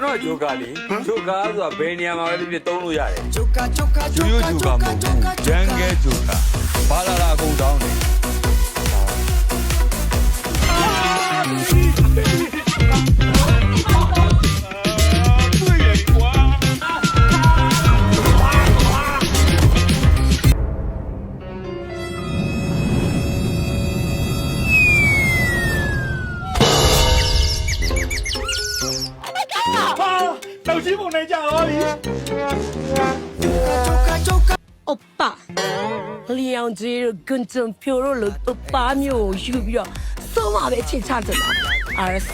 ကျွန်တော်ဂျိုကာလေဂျိုကာဆိုတာဘယ်နေရာမှာပဲဖြစ်သုံးလို့ရတယ် ရိုးရိုးဂျိုကာမဟုတ်ဘူးဂျန်ကဲဂျိုကာဘာလာလာကုန်တောင်းနေ老师傅来讲哦，你。欧巴，两只跟着飘落了8秒有不要？手马被切差着了，二手。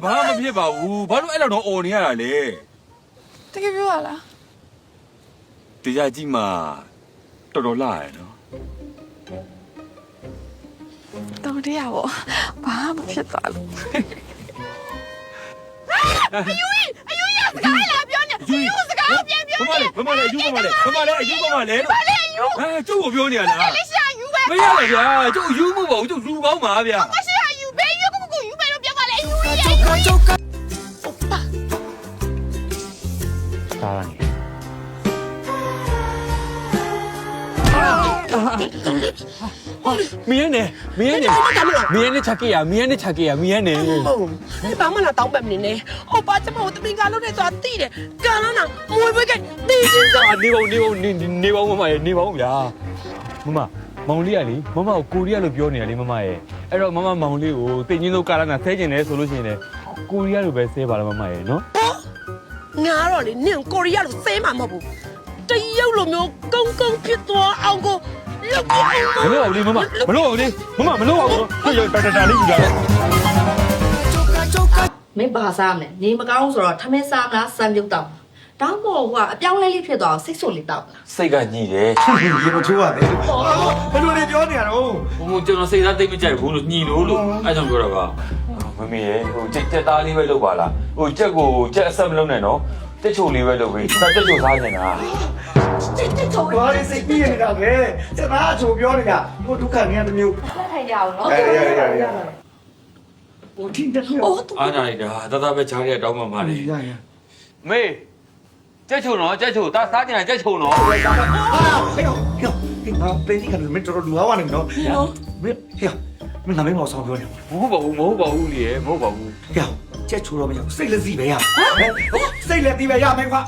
ဘာမှမဖြစ်ပါဘူးဘာလို့အဲ့လောက်တော့អော်နေရတာလဲတကယ်ပြောရလား တရားကြီးမှာတော်တော်လာရယ်နော် တော်တရားပေါ့ဘာမှမဖြစ်သွားလို့အယူကြီးစကားလာပြောနေအယူစကားပြန်ပြောနေ ဘမလေးအယူဘမလေးအယူဘမလေးလို့ ဘာလဲအယူ ကျုပ်ကိုပြောနေရလား လက်ရှာယူပဲ မရပါဗျာကျုပ်ယူမှုပေါ့ကျုပ်လူကောင်းပါဗျာ မရှိအယူပဲယူကိုယူပဲတော့ပြောပါလေအယူကြီး欧巴 စားရနေမင်းနဲ့ချက်ကြီးရမင်းနဲ့ချက်ကြီးရမင်းနဲ့ 你帮忙拿当本名呢？欧巴怎么我这边干了那抓地的？干了呢？我不给地震着。 နေပါဦးမမရဲ့နေပါဦးဗျာမမမောင်လေးကလေမမကိုကိုရီးယားလို့ပြောနေရလေမမရဲ့အဲ့တော့မမမောင်လေးကိုတင်ချင်းလို့ကာလာနာဆဲကျင်တယ်ဆိုလို့ရှိရင်လေကိုရီးယားလိုပဲဆဲပါလားမမရဲ့နော် ငါတော့လေနင်ကိုရီးယားလိုဆဲမှာမဟုတ်ဘူးတရုတ်လိုမျိုးကုန်းကုန်းဖြစ်သွားအောင်ကိုလုပ်ပြအောင် မလို့အောင်လေမမမလို့အောင်လေမမမလို့အောင်ကိုရတာလေးယူလာတော့ မင်းဘာစားမလဲနေမကောင်းဆိုတော့ထမင်းစားမလားစံပြုတ်တော့တောင်းပေါ်ကအပြောင်းလဲလေးဖြစ်သွားစိတ်ဆွလေးတောက်လား စိတ်ကညိတယ် ရေမထိုးရတယ်ဘယ်လိုလဲပြောနေရတော့ ဘုံကျွန်တော်စိတ်သားသိမ့်မကြိုက်ဘူးလို့ညိလို့အဲ့ကြောင့်ပြောတာပါမမေရဲ့ဟိုကြက်သားလေးပဲလုပ်ပါလားဟိုကြက်ကိုကြက်အဆက်မလုပ်နဲ့နော်တက်ချိုလေးပဲလုပ်ပြီးတက်ချိုစားနေတာ ဘာလဲစိတ်ပြည့်နေတာပဲကျမအချိုပြောနေတာဟိုဒုက္ခနေရတဲ့မျိုး လက်ထိုင်ကြအောင်နော် ရဟိုတင်းတက်လို့ အားနာလိုက်တာတသားပဲချားရတောင်းမှမှာလေ ရ မေကြက်ချိုနော်ကြက်ချိုသားစားကြတယ်ကြက်ချိုနော် ဟေးငါပေးနေတယ်မင်းတို့လူဟောနေနော်မင်းဟေးမင်းနာမည်မောင်ဆောင်ပြောနေ မဟုတ်ပါဘူးလေမဟုတ်ပါဘူး ဟေးကျက်ချိုတော့မရစိတ်လက်စီပဲရစိတ်လက်တီးပဲရမယ်ကွာ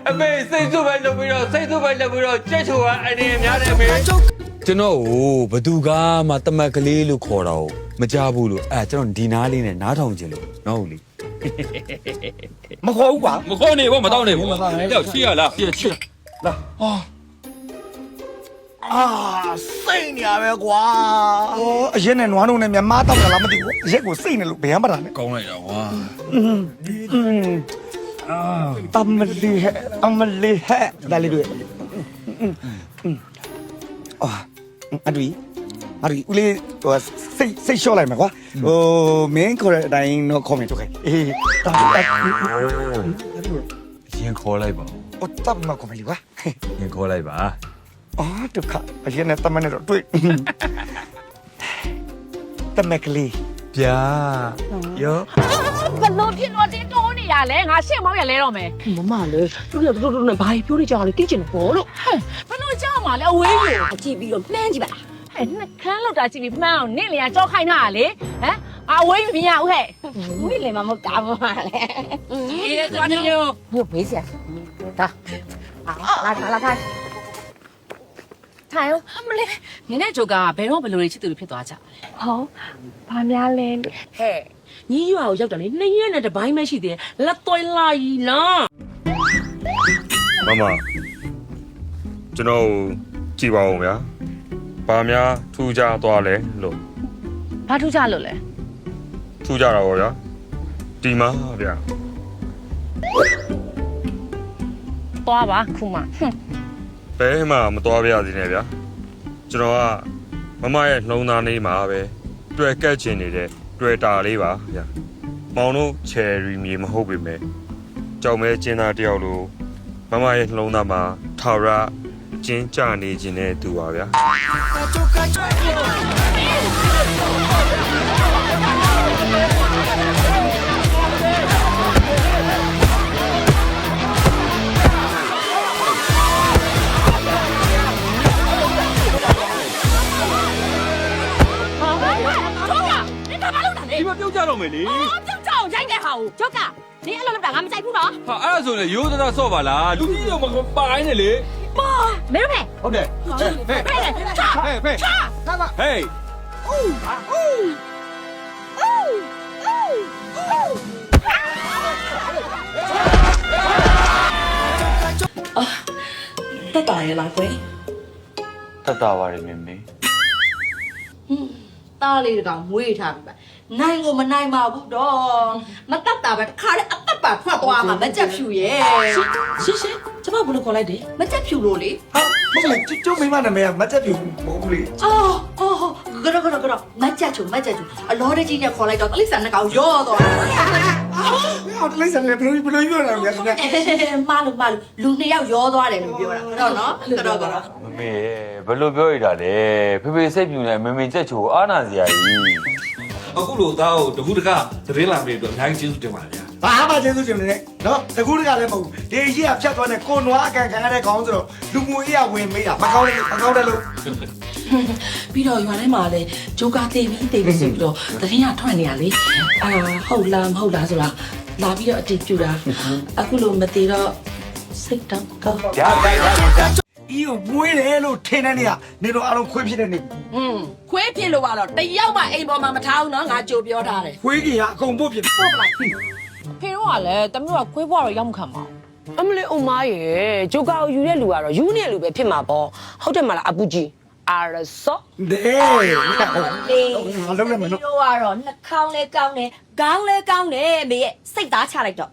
အမေစိတ်ဆုပ်ပဲလုပ်ပြီးတော့ကြက်ချိုကအနေနဲ့များတယ်မေကျွန်တော်ကိုဘသူကမှတမက်ကလေးလို့ခေါ်တော့မကြဘူးလို့အဲကျွန်တော်ဒီနားလေးနဲ့နားထောင်ခြင်းလို့နော်ဟုတ်လေ မခေါ်ဘူးကွာ မခေါ်နေဘူးမတောင်းနေဘူးကြောက်ရှိရလားရှိ လာစိတ်နေရပဲကွာအရင်နဲ့နွားတို့နဲ့မြန်မာတောက်တာလားမသိဘူးအရက်ကိုစိတ်နေလို့ဘယ်မှမတာနဲ့ ကောင်းလိုက်တာကွာ အမလီဟဲဒါလေးတွေ့အတူဦးလေးဟိုစိတ်လျှော့လိုက်မယ်ကွာဟိုမင်းခေါ်တဲ့အတိုင်းတော့ခေါ်မယ်တို့ခိုင်အေးတာ ရင်ခေါ်လိုက်ပါ ဟိုတပ်မခေါ်မယ်လေကွာ ရင်ခေါ်လိုက်ပါ အော်ဒုက္ခအရင်နဲ့တမနဲ့တော့တွေ့တမက်ကလေး ဗျာရော ဘလို့ဖြစ်တော့တင်းတိုးနေရလဲငါရှင့်မောင်းရလဲတော့မယ် မမလေသူတို့နဲ့ဘာပြောနေကြလဲသိချင်တော့လို့ ဘလို့ကြောက်မှာလဲအဝေးယူ အကြည့်ပြီးတော့နှမ်းကြည့်ပါလား ဟဲ့နှခမ်းလောက်တာကြည့်ပြီးမှန်းအောင်နင့်လေကကြောက်ခိုင်းတာလေဟမ်အဝေးမမြင်ရဘူးဟဲ့နင့်လေမမဟုတ်တာပါလေဒီလေသွားနေလို့ ဘုဘေးစရာဒါလာထိုင်ထိုင်အောင် မလေးနင်နဲ့ဂျိုကာဘယ်တော့ဘလို့ချစ်သူဖြစ်သွားကြပါလဲ ဟောဘာများလဲ ဟဲ့ညီရွာကိုရောက်တယ်လေ2ရက်နဲ့တပိုင်းပဲရှိသေးတယ်လက်သွဲလာကြီးလား မမကျွန်တော်ကြည့်ပါဦးဗျာဘာများထူးခြားသွားလဲလို့ ဘာထူးကြလို့လဲ ထူးခြားတာပေါ့ဗျာဒီမှာဗျာ သွားပါခုမှဟွန်း ဘဲမှမတော်ပြရသေးနဲ့ဗျာကျွန်တော်ကမမရဲ့နှလုံးသားလေးမှာပဲတွေ့ကက်ချင်နေတဲ့တွေ့တာလေးပါဗျာမောင်တို့ချယ်ရီမြေမဟုတ်ပေမဲ့ကြောင်မဲကျင်းသားတယောက်လိုမမရဲ့နှလုံးသားမှာထာဝရကျင်းကြနေခြင်းတဲ့သူပါဗျာ ဒီမပြုတ်ကြတော့မယ်လေ ကြောက်ကြောက်ရိုက်တဲ့ဟာကိုကြောက်ကနင်းအဲ့လိုလုပ်တာငါမကြိုက်ဘူးနော် ဟာအဲ့ဒါဆိုရင်ရိုးသားသားဆော့ပါလားလူကြီးတော့မပိုင်းနဲ့လေ မင်းတို့ ဟုတ်တယ်ဟေး ဖဲဖဲချာ ဟေးဟေး ချာ ဟေး တက်တာရလားကွယ် တတ်တာပါတယ်မင်းမေ တားလေးတကောင်မွေးထားပြီပါနိုင်ကိုမနိုင်ပါဘူးတော့မတက်တာပဲတခါတည်းအသက်ပါဖွက်သွားမှာမကြက်ဖြူရဲ့ရှင်းကျမဘယ်လိုခေါ်လိုက်တယ်မကြက်ဖြူလို့လေ ဟာမဟုတ်လေကျုပ်မိမနာမည်ကမတက်ပြဘူးမဟုတ်ဘူးလေ အော်ကတော့မကြက်ချူအလောတကြီးနဲ့ခေါ်လိုက်တော့တလိဆန်နှစ်ကောင်ရော့သွားတာ အော်တလေးစံလေဘယ်လိုပြောတာလဲခင်ဗျာ မာလို့လူနှစ်ယောက်ရောသွားတယ်လို့ပြောတာတော့နော်ကတော့ မမေဘယ်လိုပြောရတာလဲဖေဖေစိတ်ပြူနေမမေကြက်ချိုအားနာစရာကြီး အခုလိုသားကိုတကူတကသတင်းလာပေးပြီးတော့အများကြီးကျေးဇူးတင်ပါတယ်ဗျာ ဘာမှကျေးဇူးတင်နေတယ်နော်တကူတကလည်းမဟုတ်ဘူးဒီကြီးကဖြတ်သွားတဲ့ကိုနွားအကန်ခံရတဲ့ခေါင်းဆိုတော့လူမှုရေးရဝင်မေးတာမကောင်းတယ်လို့ ပြီးတော့ရွာထဲမှာလည်းဂျိုကာတေးပြီးဆိုပြီးတော့သတင်းရထွက်နေရလေအာဟုတ်လားမဟုတ်လားဆိုတာလာပြီးတော့အတိတ်ပြူတာအခုလိုမသေးတော့စိတ်တော့ကောင်း ရတိုက်တာ ဤကိုမွေးတယ်လို့ထင်တဲ့နေရနေတော့အားလုံးခွေးဖြစ်တဲ့နေ ခွေးဖြစ်လို့ကတော့တယောက်မှအိမ်ပေါ်မှာမထားဘူးနော်ငါကြိုပြောထားတယ် ခွေးကြီးကအကုန်ပုတ်ဖြစ် ဟုတ်ပါလား ဖေတို့ကလည်းတမျိုးကခွေးဘွားတော့ရောက်မခံပါဘူး အမလေးအမရဲ့ဂျိုကာကိုယူတဲ့လူကတော့ယူနေတဲ့လူပဲဖြစ်မှာပေါ့ဟုတ်တယ်မလားအပူကြီးအာရဆော့ တဲ့ငါလုံးလိုက်မယ်နော် တို့ကတော့နှာခေါင်းလဲကောင်းတယ်ခေါင်းလဲကောင်းတယ်မေရဲ့စိတ်သားချလိုက်တော့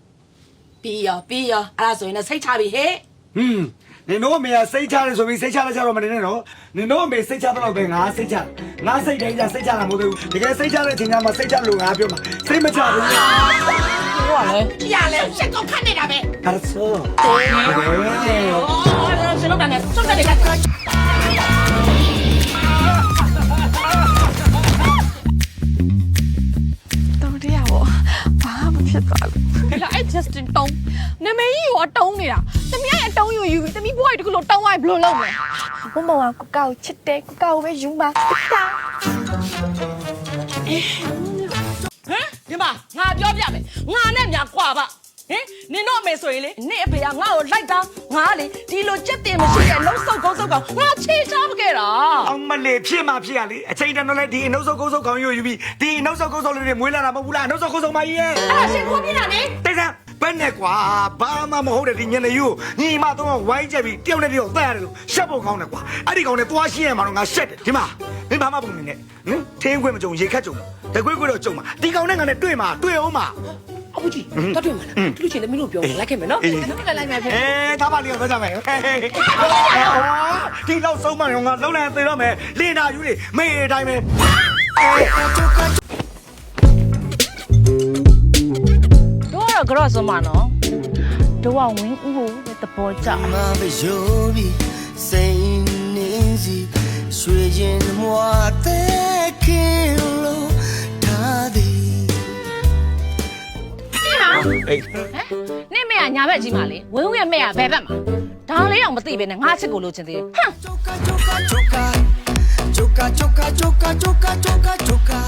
ပြီးရောအဲ့ဒါဆိုရင်လည်းစိတ်ချပြီဟဲ့ နေတော့မေစိတ်ချတယ်ဆိုပြီးစိတ်ချလိုက်ကြတော့မနေနဲ့နော်နေတော့မေစိတ်ချတော့ပဲငါစိတ်ချငါစိတ်တိုင်းစိတ်ချတာမဟုတ်ဘူးတကယ်စိတ်ချတဲ့အချိန်ကျမှစိတ်ချလို့ငါပြောမှာစိတ်မချဘူး ဖေတို့ကလည်း ကြည့်ရလဲရှက်ကုန်ခတ်နေတာပဲ အဲ့ဆို စလုံးကနေစုတ်တယ်က တော်တရားပေါ့ဘာမှဖြစ်သွားလို့ အဲ့ Justin တုံးနာမည်ကြီးရောတုံးနေတာသမီးရဲ့အတုံးယူသမီးဘွားကြီးတခုလို့တုံးသွားဘယ်လိုလုပ်လဲ ဘုံဘဝကိုကောက်ချစ်တယ်ကိုကောက်ပဲယူပါတာ ဟမ်ဒီမှာငါပြောပြမယ်ငါနဲ့ညာကွာပါဟင်နင်တော့အမေဆိုရင်လေနင့်အဖေကငါ့ကိုလိုက်တာငါလေဒီလိုကြက်တင်မရှိတဲ့လုံးစုပ်ကုန်းစုပ်ကောင်ငါချေချမခဲ့တာ အောင်မလေးဖြစ်မှဖြစ်ရလေအချိန်တန်တော့လေဒီအနှုတ်ဆုပ်ကုန်းဆုပ်ခေါင်းယူပြီးဒီအနှုတ်ဆုပ်ကုန်းဆုပ်လေးတွေမွေးလာတာမဟုတ်ဘူးလားအနှုတ်ဆုပ်ကုန်းဆုပ်မကြီးရဲ့ အဲ့ဒါရှင်ခွန်ပြတာနေ တိတ်ဆန်းဘယ်နဲ့ကွာဘာမှမဟုတ်တဲ့ဒီညနေယူညီမတော့ဝိုင်းချက်ပြီးတယောက်နဲ့တယောက်တက်ရတယ်လို့ရှက်ဖို့ကောင်းတယ်ကွာအဲ့ဒီကောင်နဲ့သွားရှင်းရမှာတော့ငါရှက်တယ်ဒီမှာမင်းဘာမှပုံနေနဲ့ဟင်ထင်းခွင့်မကြုံရေခတ်ကြုံတကွေးကွေးတော့ကြုံမှာဒီကောင်နဲ့ငါနဲ့တွေ့အောင်မှာ အပူကြီးတော့တွေ့မှာလားသူလူချင်းသမီးတို့ပြောလိုက်ခဲ့မယ်နော် လိုက်မယ်ဖေ သားပါလေးကိုသွားကြမယ်ဒီလောက်ဆုံးမရောငါလုံးလိုက်သေတော့မယ်လင်းတာယူလေမေးအတိုင်းပဲ တို့ကတော့ကြော့စမနော်တို့ကဝင်းဦးကိုတဘောကြ 妈被羞比，谁能是水晶莫得看路他的。 နင့်မေကညာဘက်ကြီးမှာလေဝင်းဦးရဲ့မေကဘယ်ဘက်မှာဒါလေးတော့မသိပဲနဲ့ငါချစ်ကိုလို့ချင်းသေးဟမ် Choca, choca, choca, choca, choca, choca, choca, choca, choca.